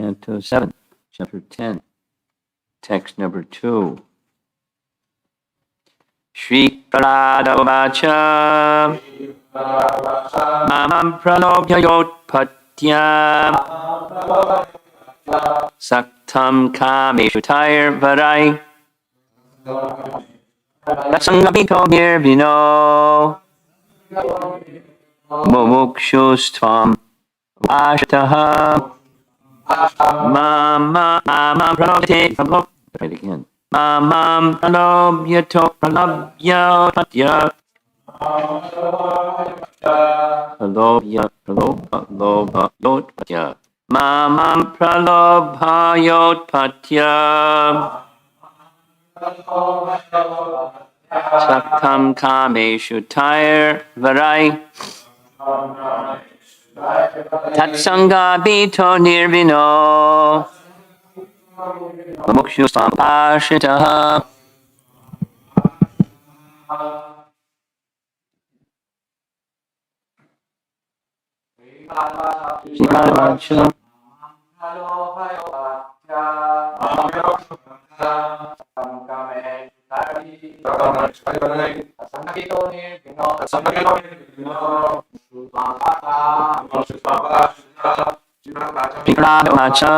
Canto 7, Chapter 10, Text number 2. Shri Pralada Uvacha Mamam Pralobhya Yotpatya Saktam Kameshu Tair Varai Sangapito Nirvino Mumukshustvam Ashtaha Mama Pralobhya Try it again. Mamam Pralobhya Pralobhya Patya Pralobha Yotpatya Mamam Pralobha Yotpatya Saktam Kameshu Tair Varai Tatsanga Bito Nirvino Mukshu Sampashitaha Srivadavancha Srivadavancha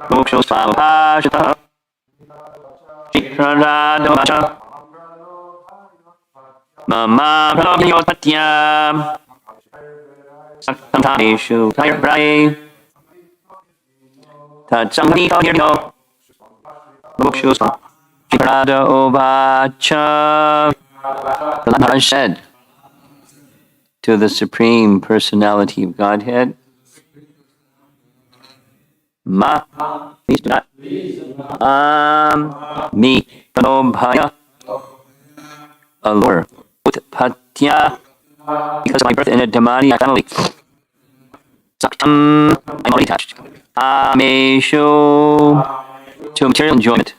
Mukshu Sampashitaha Srivadavancha Mama Pralobhya Yotpatya Saktam Kameshu Tair Varai Tatsangapito Nirvino Mukshu Srivada Uvacha. The Lord Maharaj said to the Supreme Personality of Godhead, Ma, please do not, me, Pralobhaya, allure, Utpatya, because of my birth in a demoniac family. Saktam, I'm already attached. Kameshu, to material enjoyment.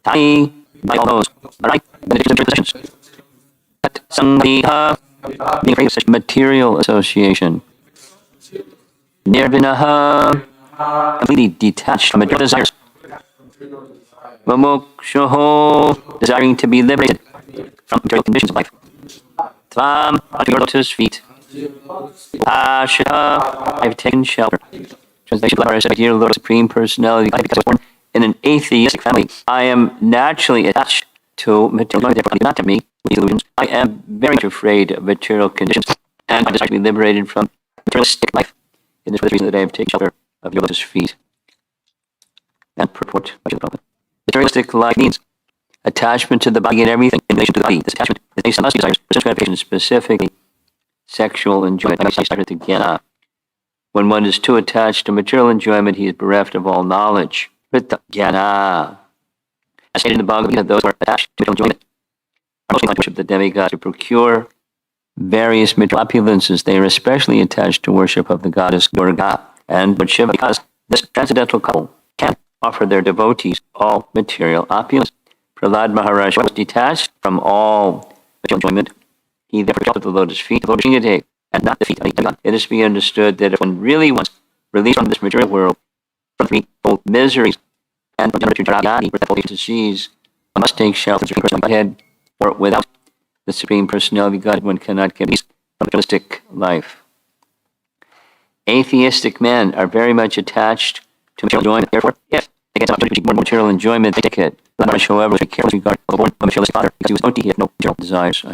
Tani, by all those, right, benefits and possessions. At Sangha, being afraid of such material association. Nirvinaha, completely detached from material desires. Mumukshoho, desiring to be liberated from material conditions of life. Tvam, onto your lotus feet. Ashita, I've taken shelter. Translation: I said, dear Lord, Supreme Personality, because I was born in an atheistic family, I am naturally attached to material enjoyment. Therefore, not to me with illusions. I am very much afraid of material conditions, and I desire to be liberated from materialistic life. In this way, the reason that I have taken shelter of your lotus feet. And purport by the Prabhupada. Materialistic life means attachment to the body and everything in relation to the body. This attachment is based on lust desires, sense gratification, specifically sexual enjoyment. When one is too attached to material enjoyment, he is bereft of all knowledge. Jnana. As stated in the Bhagavad Gita, those who are attached to material enjoyment are mostly inclined to worship the demigod to procure various material opulences. They are especially attached to worship of the goddess Durga and Lord Shiva, because this transcendental couple can offer their devotees all material opulence. Prahlad Maharaj was detached from all material enjoyment. He therefore fell at the lotus feet of Lord Shingadev, and not the feet of the demigod. It is to be understood that if one really wants release from this material world, from threefold miseries, and from Janarajari, or disease, one must take shelter from the Supreme Personality of Godhead, for without the Supreme Personality of God, one cannot get release from materialistic life. Atheistic men are very much attached to material enjoyment. Therefore, if they get some opportunity to more material enjoyment, they take it. Maharaj, however, was very careful with regard to the born of materialistic father, because he was empty, he had no material desires.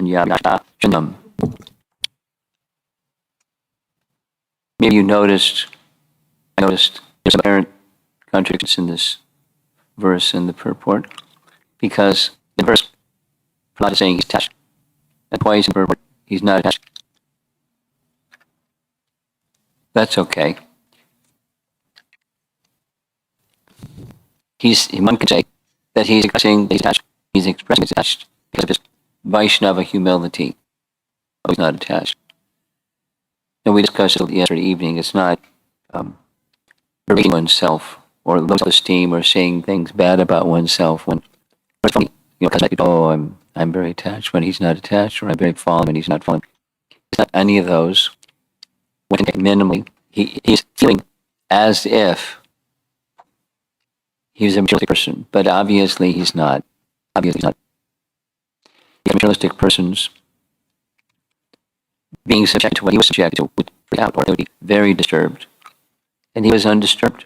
Maybe you noticed, there's some apparent contradictions in this verse in the purport, because in the verse, Prahlad is saying he's attached, and twice in the purport, he's not attached. That's okay. One could say that he's expressing he's attached. He's expressing he's attached because of his Vaishnava humility. Oh, he's not attached. And we discussed it yesterday evening. It's not revealing oneself or low self-esteem or saying things bad about oneself when it's funny, because I'm very attached when he's not attached, or I'm very fallen when he's not fallen. It's not any of those. When minimally, he's feeling as if he's a materialistic person, but obviously he's not. Obviously he's not. These materialistic persons being subject to what he was subject to would freak out, or they would be very disturbed. And he was undisturbed,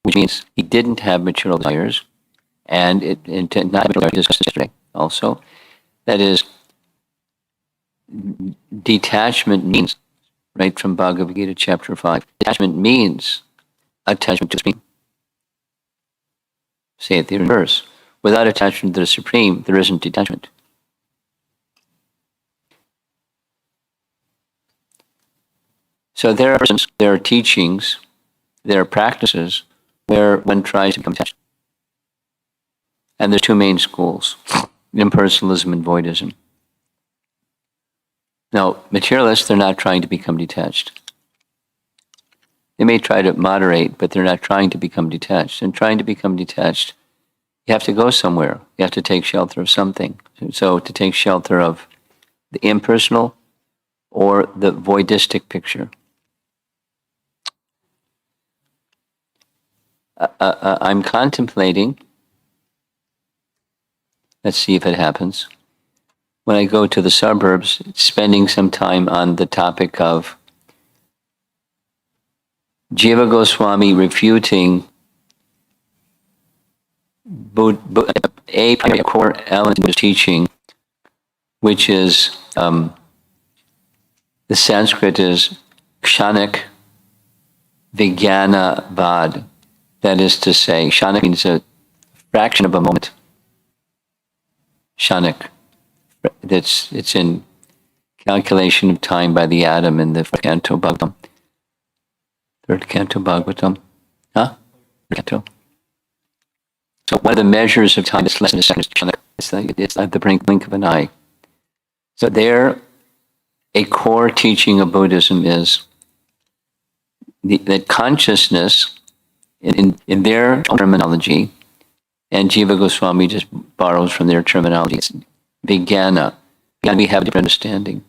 which means he didn't have material desires, and not have material desires, discussed yesterday also. That is, detachment means, right from Bhagavad Gita chapter 5, detachment means attachment to the Supreme. Say it the reverse. Without attachment to the Supreme, there isn't detachment. So there are teachings, there are practices where one tries to become attached. And there's two main schools, impersonalism and voidism. Now, materialists, they're not trying to become detached. They may try to moderate, but they're not trying to become detached. And trying to become detached, you have to go somewhere. You have to take shelter of something. So to take shelter of the impersonal or the voidistic picture. I'm contemplating, let's see if it happens, when I go to the suburbs, spending some time on the topic of Jiva Goswami refuting a primary core element of his teaching, which is, the Sanskrit is Kshanik Vijnana Vad. That is to say, Kshanik means a fraction of a moment. Kshanik. It's in calculation of time by the atom in the Canto Bhagavatam. Third Canto Bhagavatam. Huh? Third Canto. So one of the measures of time is less than a second. It's like the blink of an eye. So there, a core teaching of Buddhism is that consciousness, in their terminology, and Jiva Goswami just borrows from their terminology, it's Vijnana. We have a different understanding.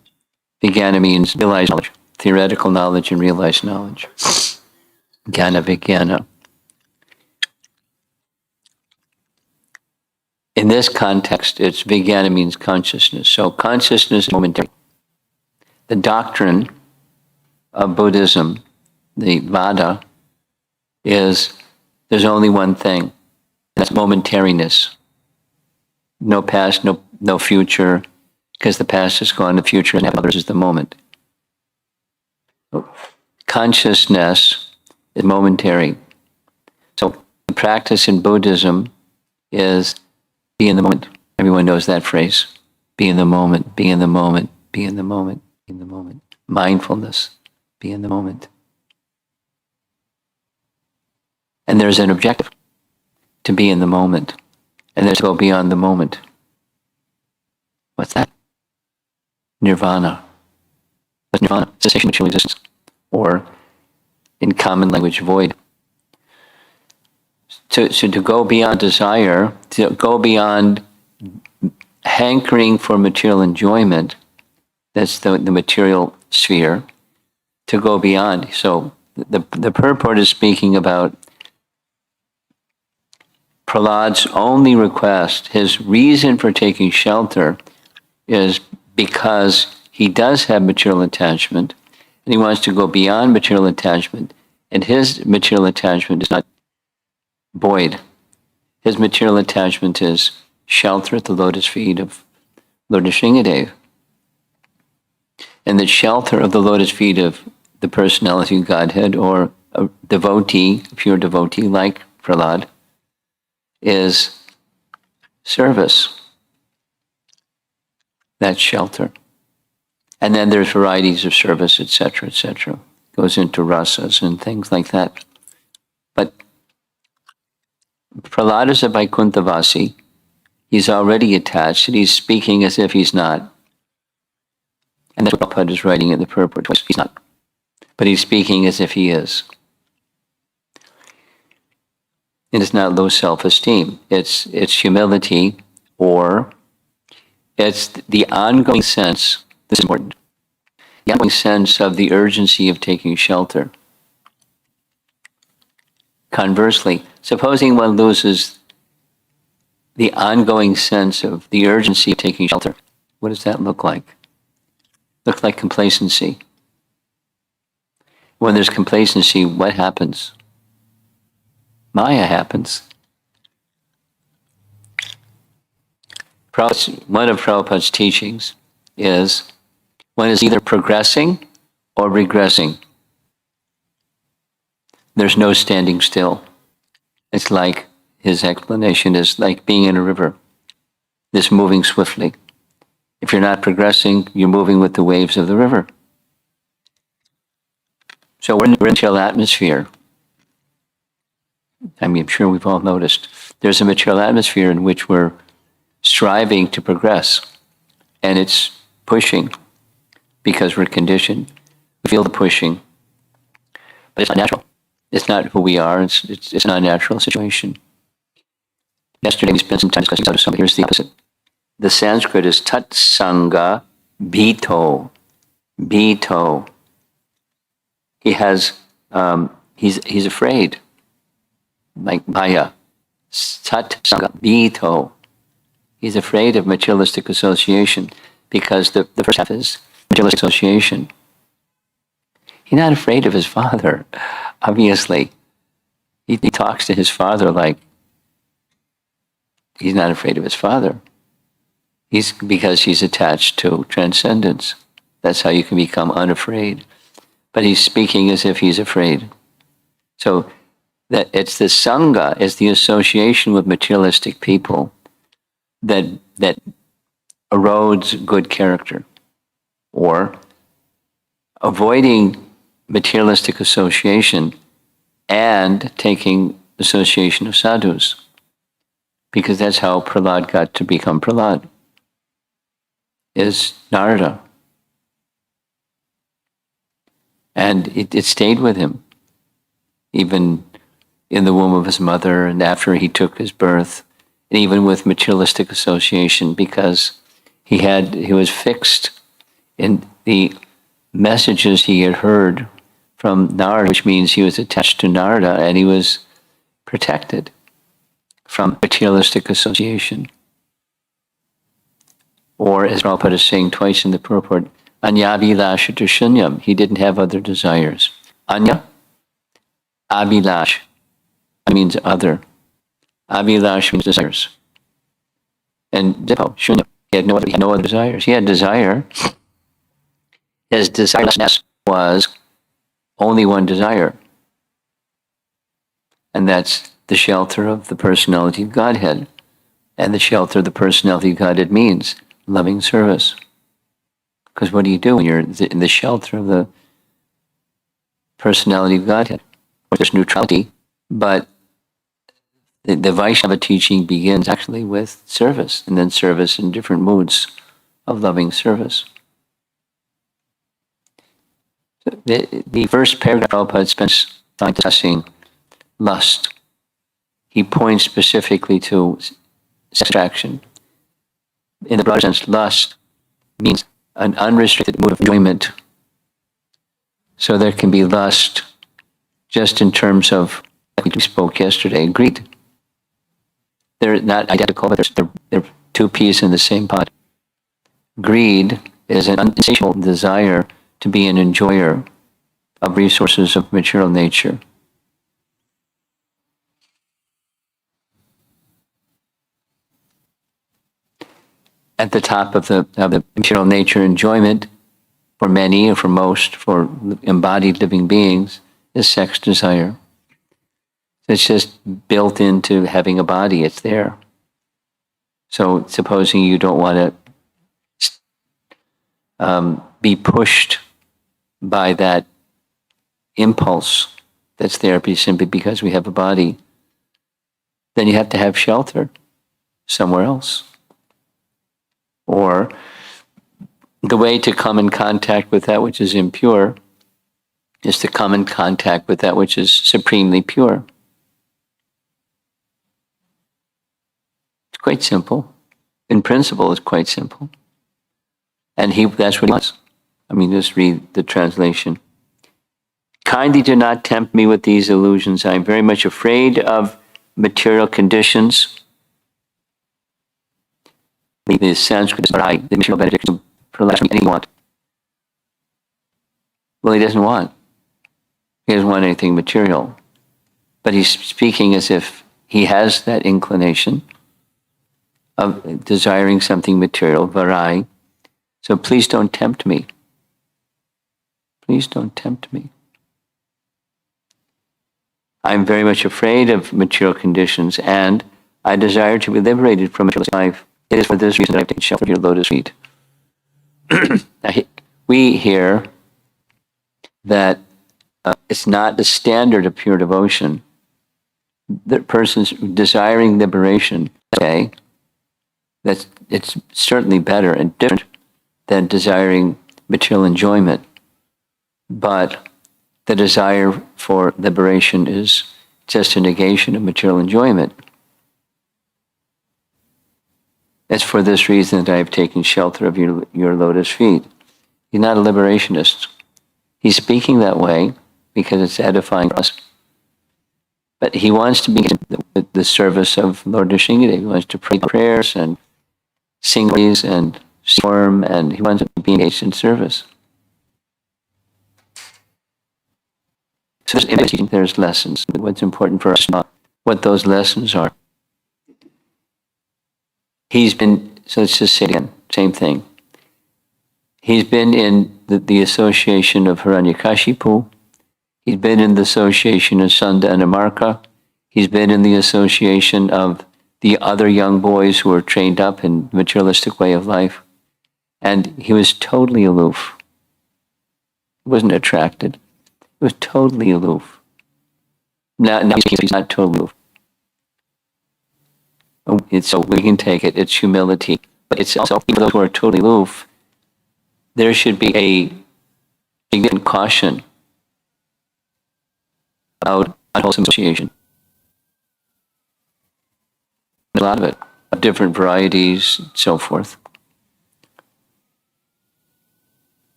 Vijnana means realized knowledge, theoretical knowledge and realized knowledge. Jnana Vijnana. In this context, it's Vijnana means consciousness. So consciousness is momentary. The doctrine of Buddhism, the Vada, is there's only one thing. That's momentariness. No past, no future, because the past is gone, the future and others is the moment. Consciousness is momentary. So the practice in Buddhism is be in the moment. Everyone knows that phrase. Be in the moment, be in the moment, be in the moment, be in the moment. Mindfulness, be in the moment. And there's an objective to be in the moment. And there's to go beyond the moment. What's that? Nirvana. What's nirvana? Cessation of material existence. Or, in common language, void. So to go beyond desire, to go beyond hankering for material enjoyment, that's the material sphere, to go beyond. So the purport is speaking about Prahlad's only request, his reason for taking shelter is because he does have material attachment and he wants to go beyond material attachment, and his material attachment is not void. His material attachment is shelter at the lotus feet of Lord Nrsingadev. And the shelter of the lotus feet of the personality of Godhead, or a devotee, a pure devotee like Prahlad, is service. That's shelter. And then there's varieties of service, etc., etc. Goes into rasas and things like that. But Prahlad is a Vaikunthavasi. He's already attached, and he's speaking as if he's not. And that's what Prabhupada is writing in the purport. He's not. But he's speaking as if he is. It is not low self-esteem. It's humility, or it's the ongoing sense, this is important, the ongoing sense of the urgency of taking shelter. Conversely, supposing one loses the ongoing sense of the urgency of taking shelter, what does that look like? Looks like complacency. When there's complacency, what happens? Maya happens. One of Prabhupada's teachings is one is either progressing or regressing. There's no standing still. It's like, his explanation is like being in a river, this moving swiftly. If you're not progressing, you're moving with the waves of the river. So we're in a chill atmosphere. I'm sure we've all noticed. There's a material atmosphere in which we're striving to progress, and it's pushing because we're conditioned. We feel the pushing, but it's not natural. It's not who we are. It's not a natural situation. Yesterday we spent some time discussing sadhusanga. Here's the opposite. The Sanskrit is tat sangha bhito. Bhito. He has, he's afraid. Like Maya. Tat sangha bhito. He's afraid of materialistic association because the first half is materialistic association. He's not afraid of his father, obviously. He talks to his father like he's not afraid of his father. Because he's attached to transcendence. That's how you can become unafraid. But he's speaking as if he's afraid. So that it's the sangha, is the association with materialistic people that erodes good character, or avoiding materialistic association and taking association of sadhus, because that's how Prahlad got to become Prahlad, is Narada. And it stayed with him, even in the womb of his mother and after he took his birth, and even with materialistic association, because he was fixed in the messages he had heard from Narada, which means he was attached to Narada, and he was protected from materialistic association. Or, as Prabhupada is saying twice in the purport, Anya Abhilash Shunyam. He didn't have other desires. Anya, Abhilash, means other. Abhilash means desires. And Dipo, Shunyam, he had no other desires. He had desire. His desirelessness was only one desire. And that's the shelter of the personality of Godhead. And the shelter of the personality of Godhead means loving service. Because what do you do when you're in the shelter of the personality of Godhead? There's neutrality, but the Vaishnava teaching begins actually with service, and then service in different moods of loving service. The first paragraph, Prabhupada spends time discussing lust. He points specifically to sex attraction. In the broader sense, lust means an unrestricted mood of enjoyment. So there can be lust just in terms of, like we spoke yesterday, greed. They're not identical, but they're two peas in the same pot. Greed is an insatiable desire to be an enjoyer of resources of material nature. At the top of the material nature enjoyment, for many or for most, for embodied living beings, is sex desire. It's just built into having a body, it's there. So supposing you don't want to be pushed by that impulse that's there simply because we have a body, then you have to have shelter somewhere else. Or the way to come in contact with that which is impure is to come in contact with that which is supremely pure. quite simple. In principle, it's quite simple. And that's what he wants. I mean, just read the translation. Kindly do not tempt me with these illusions. I am very much afraid of material conditions. The Sanskrit is the material benediction for the last anything you want. Well, he doesn't want. He doesn't want anything material. But he's speaking as if he has that inclination of desiring something material, varai. So please don't tempt me. Please don't tempt me. I'm very much afraid of material conditions, and I desire to be liberated from material life. It is for this reason that I've taken shelter of your lotus feet. We hear that it's not the standard of pure devotion. The person's desiring liberation, okay, it's certainly better and different than desiring material enjoyment. But the desire for liberation is just a negation of material enjoyment. It's for this reason that I have taken shelter of your lotus feet. He's not a liberationist. He's speaking that way because it's edifying for us. But he wants to be in the service of Lord Nrsimhadev. He wants to pray prayers and sing praise and storm, and he wants to be engaged in service. So there's lessons. What's important for us is not what those lessons are. So let's just say again, same thing. He's been in the association of Hiranyakashipu. He's been in the association of Sunda and Amarka. He's been in the association of the other young boys who were trained up in materialistic way of life. And he was totally aloof. He wasn't attracted. He was totally aloof. Now he's not totally aloof. So we can take it. It's humility. But it's also, even those who are totally aloof, there should be a significant caution about unwholesome association. A lot of it, of different varieties, and so forth.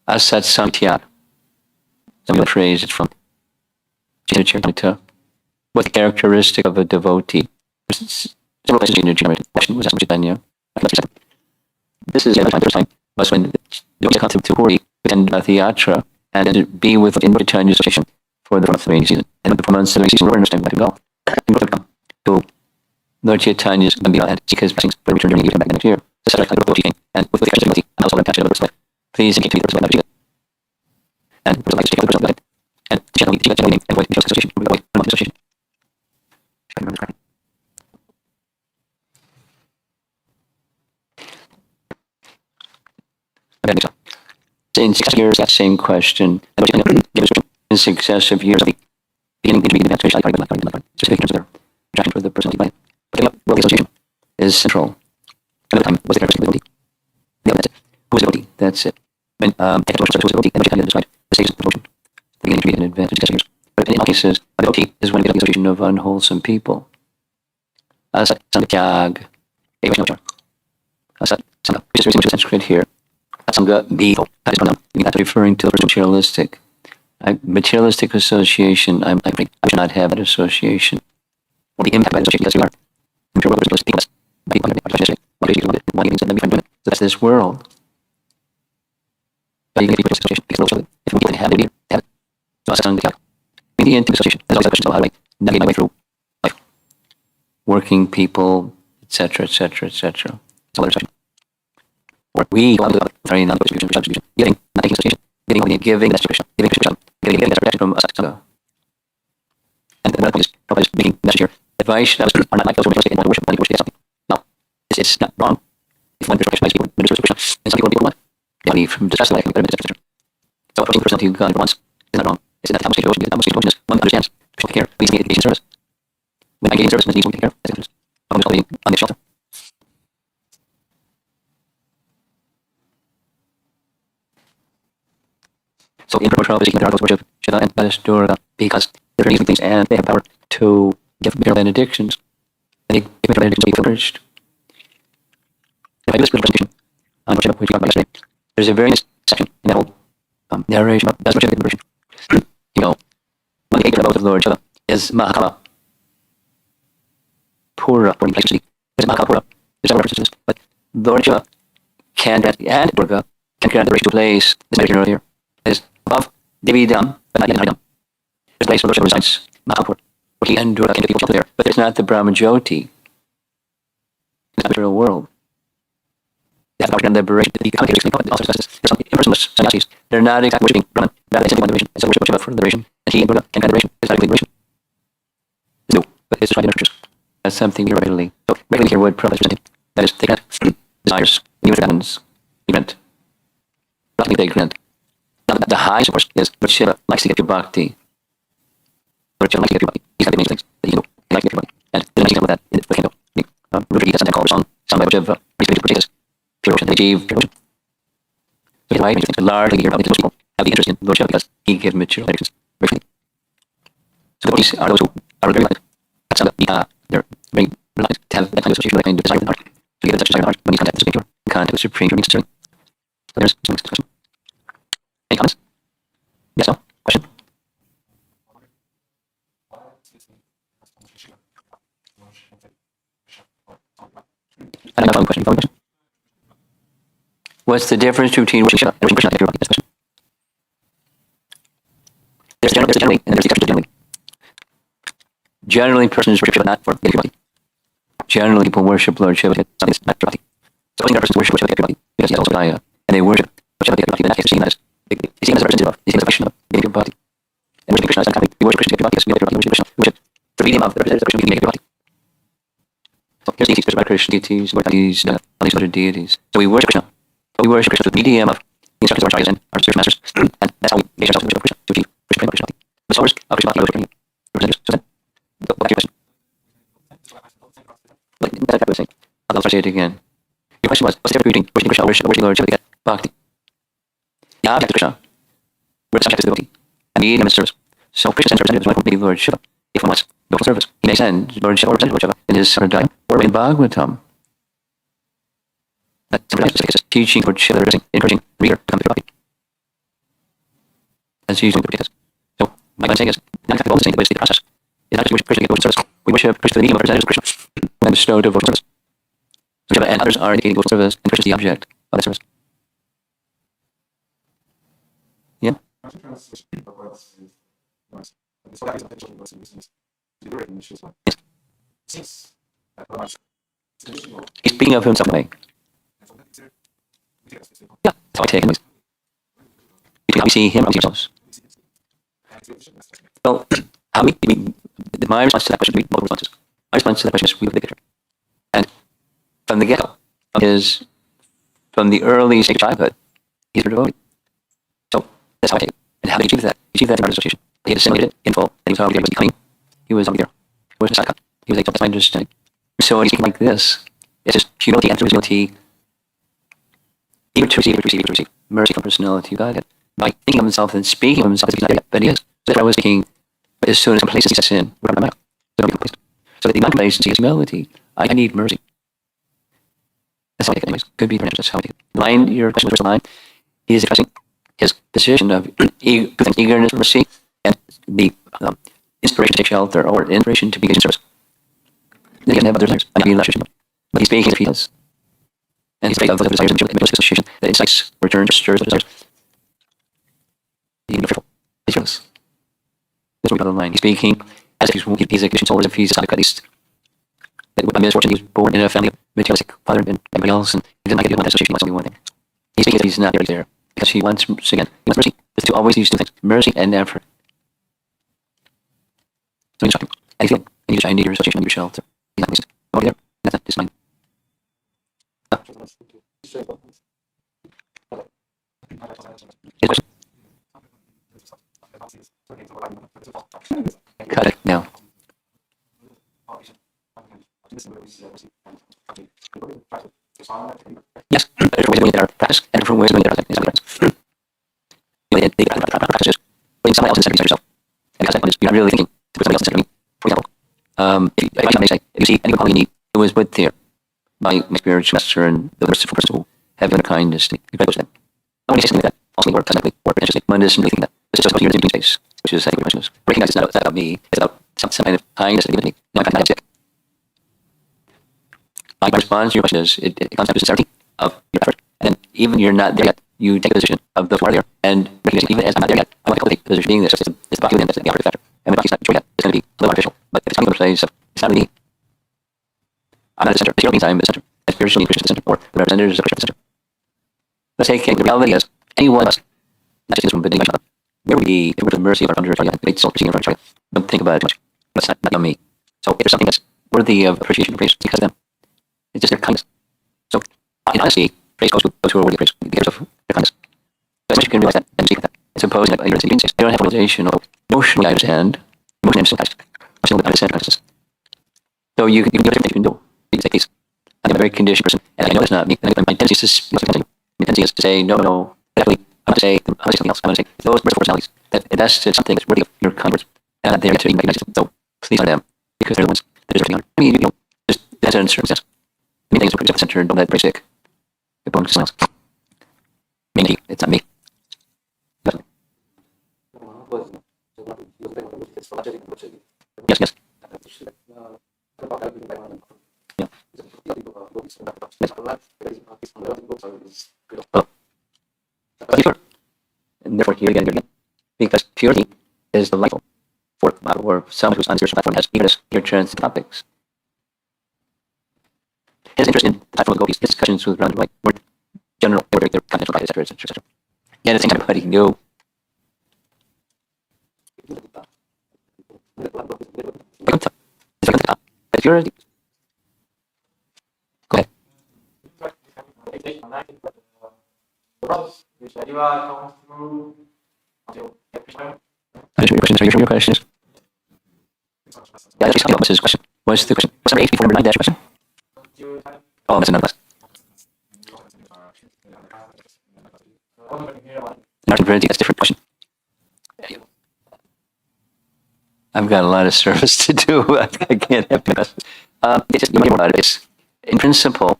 Asat Samtya. Some of the phrase is from Chaitanya. What's the characteristic of a devotee? Several places in the question was asked by Chaitanya. This is the first time was when the devotees come to Puri attend the yatra and be with in Chaitanya's association for the rainy season. And the 4 months of the rainy season, we're understanding to go. And we'll come to Lord Chaitanya's Gambhira and seek his blessings for the return journey back next year. The Saturday of the and with the devotee, and also attached to the first life. Please engage to be the first life. And the first life is taken the first life. And the Chaitanya and avoid the association. Avoid the association. In 6 years, that same question. In successive years of the beginning, specific terms of their attraction for the personality plan. But the association is central. Another time was the characteristic of the devotee. Who is the devotee? That's it. When who is the devotee, then Chaitanya described the stages of devotion. The beginning, intermediate, and advanced in successive years. But in all cases, a devotee is when we get the association of unwholesome people. Asat Samtyag. Asat Sangha. We just read the Sanskrit here. Sangha Bhito. That's referring to the materialistic. Materialistic association, I should not have that association. Or the impact of that association, yes, we are. That's this world. But you can keep association because if we can have it, have it. So Sangha. In the end, association. There's always a question about how do I navigate my way through life. Working people, etc., etc., etc. It's all association. Or we go on to the very non-distribution, giving, not taking association, giving, that's Krishna, giving Krishna, giving that's protection from Sangha. And another point is, Prabhupada is making a message here. Advice are not like those who are materialistic and want to worship, want to something. No, it's not wrong. If one Krishna people, ministers to Krishna, and some people want money from distress life, and etc. So approaching the personality of God once is not wrong. It's not how much devotion, because how much devotion is one understands Krishna care, please need engaging service. When I engage in service, needs one take care, that's the difference. I'm just always on the shelter. So in Purpura, there are those worship Shiva and Goddess Durga because they're using things and they have power to give material benedictions, and they give material benedictions to be flourished. If I do this little presentation on worship, which we talked about yesterday, there's a very nice section in that whole narration about does worship liberation. You know, one of the 8 abodes of Lord Shiva is Mahakala Pura, or in place there's Mahakala Pura. There's several references to this, but Lord Shiva can grant, and Durga can grant the right to a place, this mentioned earlier, that is above Devi Dham, but not yet in Haridham. There's a place where Lord Shiva resides, Mahakapur, where he and Durga can get people shelter there, but it's not the Brahma Jyoti. It's not the material world. They have the liberation. The commentators explain also discusses there's some impersonalists, sannyasis. They're not exactly worshipping Brahman, rather they simply want liberation. And so worship Shiva for liberation, and he and Durga can grant liberation. It's not really liberation. It's new, but it's described in the scriptures. That's something here regularly. So regularly here what Prabhupada is presenting. That is, they grant desires, new happens, event. Nothing they grant. Now, the highest, of course, is Lord Shiva likes to get your bhakti. Lord Shiva likes to get your bhakti. He's got the amazing things that he can do. He likes to get your bhakti. And there's an amazing example of that in the Kingdom. Rudra Gita sometimes called a song sung by Lord Shiva. He's going to protect us. Pure ocean, they achieve pure ocean. So it's why things largely here about most people have the interest in Lord Shiva because he gives material benefits very freely. So the devotees are those who are very reluctant. That's how they're very reluctant to have that kind of association with that kind of desire in the heart. So you get such desire in the heart when you contact the Supreme Pure, contact with Supreme Pure means necessarily. So there's some next question. Any comments? Yes, no? Question? I don't have a question. Question? What's the difference between worshiping Shiva and worshiping Krishna? That's the question. There's generally, and there's the exception to generally. Generally, persons worship Shiva not for getting bhakti. Generally, people worship Lord Shiva to get something that's not pure bhakti. Supposing that person worship Shiva to get pure bhakti, because he has also Daya, and they worship Lord Shiva to get pure bhakti, in that case, they're seeing that as a representative of, they're seeing as a Vaishnava, getting pure bhakti. And worshiping Krishna is not coming. We worship Krishna to get pure bhakti, because we get pure bhakti, we worship Krishna. We worship the medium of the representative of Krishna, we can get pure bhakti. So here's the deities, Krishna deities, Lord deities, all these other deities. So we worship Krishna. But we worship Krishna through the medium of the instructions of our acharyas and our spiritual masters. And that's how we engage ourselves in worship of Krishna, to achieve Krishna Prema, Krishna Bhakti. The source of Krishna Bhakti are worshiping representatives. So then, go back to your question. Like, that's what I was saying. I'll say it again. Your question was, what's the difference between worshiping Krishna or worshiping Lord Shiva to get bhakti? The object is Krishna. We're the subject of the devotee. And the medium is service. So Krishna sends representatives, one would be Lord Shiva. If one wants no full service, he may send Lord Shiva or representative Lord Shiva in his Sampradaya or in Bhagavatam. That Sampradaya specific is teaching Lord Shiva, encouraging the reader to come to bhakti. That's usually the case. So my point saying is, not exactly all the same, but it's the process. It's not just worship Krishna to get devotional service. We worship Krishna, the medium of representatives of Krishna, and bestow devotional service. So Shiva and others are indicating devotional service, and Krishna is the object of that service. Yeah? Yes. He's speaking of himself in a way. Yeah, that's how I take it. Between how we see him and how we see ourselves. Well, my response to that question would be multiple responses. My response to that question is we look at the picture. And from the get-go is, from the early stage of childhood, he's a devotee. So that's how I take it. And how did he achieve that? He achieved that through association. He had assimilated in full, and he was already there. He was becoming, he was already there. He wasn't a sidecon. He was a that's my understanding. So when he's speaking like this, it's just humility, and through humility, eager to receive, eager to receive, eager to receive mercy from personality of Godhead. By thinking of himself and speaking of himself as he's not there yet, but he is. So that's why I was speaking, but as soon as complacency sets in, we're not complacent. So that the non-complacency is humility. I need mercy. That's how I take it anyways. Could be different. That's how I take it. The line, your question was first line, he is expressing his position of eagerness for mercy and the inspiration to take shelter or inspiration to be engaged in service. Then he doesn't have other desires. I'm not being but he's speaking if he does. And he's afraid of the desires and the association that incites, returns, stirs those desires. He's fearful. He's fearless. That's what we call the line. He's speaking as if he's a conditioned soul, as if he's a sadhuk at least. That by misfortune he was born in a family of materialistic father and everybody else, and he didn't like it. He wanted association. He wants only one thing. He's speaking as if he's not there because he wants, again, he wants mercy. There's always these two things: mercy and effort. So he's shocking. And he's feeling, and you just need your association, and your shelter. He's not complacent. Over there. That's not his mind. His question. Cut it now. Yes, there's ways of doing it in our practice, and different ways of doing it in our practice. The practice is putting somebody else in the center of yourself. And because that one is, you're not really thinking to put somebody else in the center of me. For example, If you see anyone you need who is with there, my spiritual master and the merciful person who have given kindness to me, you to them. I want to say something like that also work technically or potentially. One is simply thinking that this is just about your space, which is I think what your question is. Recognize it's not about me, it's about some kind of kindness that given to me. Now I'm kind of sick. My response to your question is it comes down to sincerity of your effort. And then even you're not there yet, you take a position of those who are there. And even as I'm not there yet, I want to cultivate the position being this. It's the Bhakti that's the operative factor. And when Bhakti's not mature yet, it's going to be a little artificial. But if it's coming from a place of, it's not really, I'm not the center. The zero means I'm the center. And spiritual means Krishna is the center. Or the representatives of Krishna is the center. Let's take the reality is, any one of us, not just this one, but any other, where would be, if we're the mercy of our under Acharya, great soul proceeding from Acharya. Don't think about it too much. That's not on me. So if there's something that's worthy of appreciation and praise, it's because of them. It's just their kindness. So, in honesty, praise goes to those who are worthy of praise because of their kindness. So, as much as you can realize that and speak that, it's opposing like you're in the they don't have realization of emotionally I understand, emotionally I still understand consciousness. So you can do everything you can do. You can say, please, I'm a very conditioned person, and I know it's not me. My tendency is to say, no, definitely, I'm going to say something else. I'm going to say, those merciful personalities, that's something that's worthy of your converts. And I'm not there to recognize them. So, please honor them, because they're the ones that deserve to be honored. I mean, just, that's in a certain sense. Many things are pretty center, don't let it break sick. It belongs to someone else. Maybe it's not me. But, yes. Yeah. Well, pure. And therefore, here again, because purity is delightful for someone who's on the spiritual platform has eagerness to hear trans topics. His interest in platform gopis, his discussions with around like were general, they were their content, etc. Yeah, the same kind of buddy, no. If you're go ahead. Your question is. Yeah, that's what's his question. What's the question? What's number 8 before number 9 dash question? Oh, that's another class. Narrative Trinity, that's a different question. I've got a lot of service to do. I can't have two classes. It's just, you might get more about it. It's, in principle,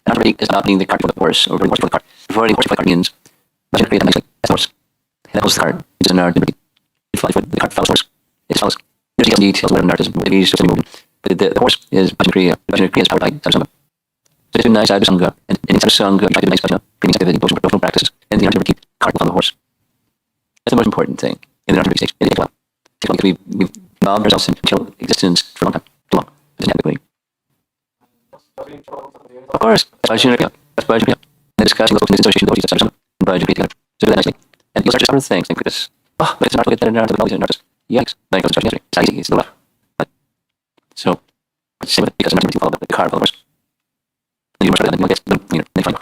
not really is not being the cart before the horse, or the horse before the cart. Before the horse before the cart means, but you create that nicely. That's the horse. And that holds the cart. It's an art. It flies with the cart follows the horse. It follows. There's details where an art is moving. But the horse is Bhajan Kriya. Bhajan Kriya is powered by Sadhu Sangha. So it's a nice Sadhu Sangha. And in Sadhu Sangha, you try to do nice bhajana, creating activity, devotional practices. And the art to keep cart on the horse. That's the most important thing in the art stage. It takes a while. Because we've involved ourselves in material existence for a long time. Too long. It doesn't happen quickly. Of course. That's Bhajan Kriya. That's Bhajan Kriya. And discussing those things in association with Sadhu Sangha and Bhajan Kriya together. So do that nicely. And you'll start to discover things. Think this. Oh, but it's an art. Look at that in an art. Look at all these artists. Yikes. Then it goes to yesterday. It's not easy. It's the left. But, so, same with it because I'm not going to follow the car, of course. You must like this, you know,